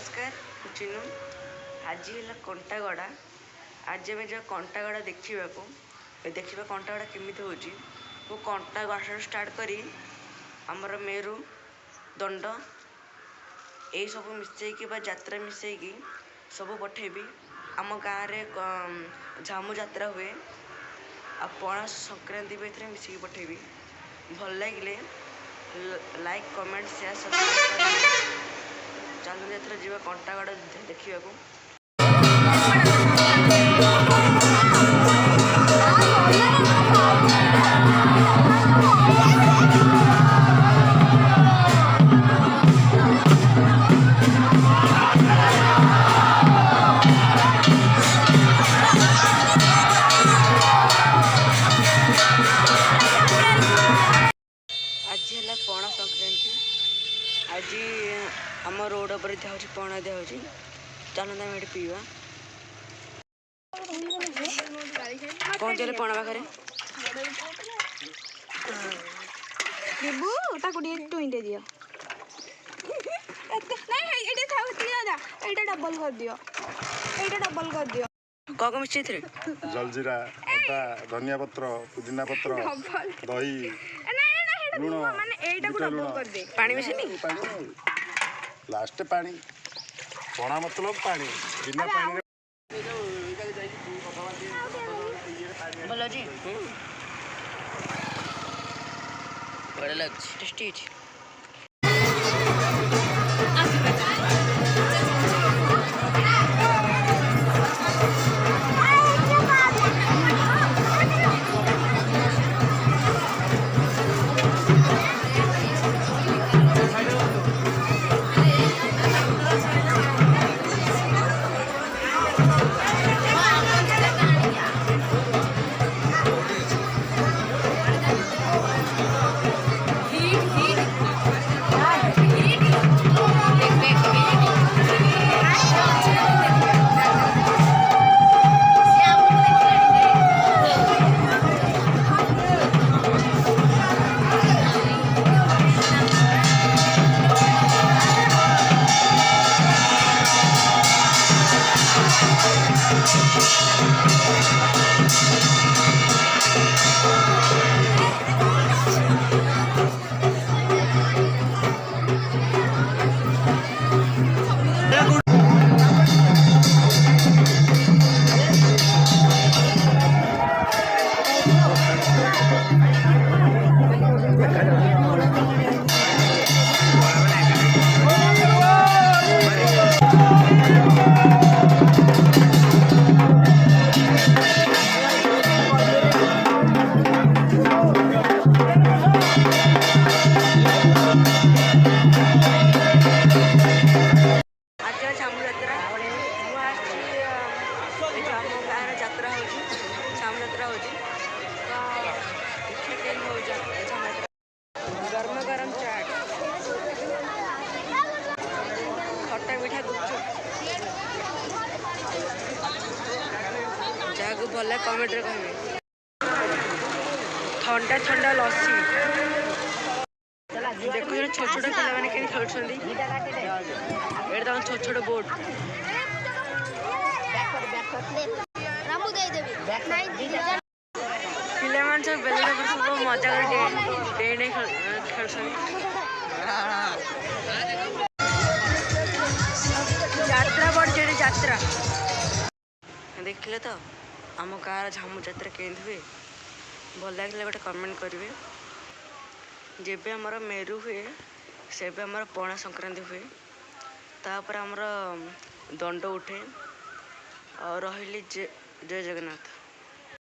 नमस्कार चिनू आज है कंटागड़ा आज आम जो कंटागड़ा देखा कंटागड़ा केमी हो वो कंटागड़ा स्टार्ट करी आमर मेरू दंड यही सब मिसईकी यात्रा मिसईकी सब पठेबी आम गाँव में झामु यात्रा हुए आ पणा संक्रांति भी मिसिकी पठेबी भल लगे लाइक कमेंट शेयर सब्सक्राइब चलो एथर जीवा कंटागड़ा देखा आज है पणा संक्रांति आज आम रोड पर दिया पणा दिया चलो तुम ये पीवा पहुँचे पणा पाखे टुईटे दियो डबल कर दियो डबल कर दियो कौन मिशन थे जलजीरा अदा धनिया पत्र पुदीना पत्र दही लुण पानी मिशन लास्ट पानी पणा मतलब पानी बिना पानी भल जी बड़ा लग टेस्टी गरम गरम चाट खट्टा मीठा गुपचुप जहाँ को भल कमेंट कहे ठंडा ठंडा लस्सी देखो छोट छोट पिला के खेलुंट ये छोट छोट बोट पिला सब बेल सब मजा कर यात्रा बढ़ यात्रा देखिले तो आम गाँव झामु यात्रा केंद्र हुए भल लगे गोटे कमेंट करेंगे जेबे आमर मेरू हुए से आमर पणा संक्रांति हुए तापर आमर दंड उठे और रही जय जगन्नाथ।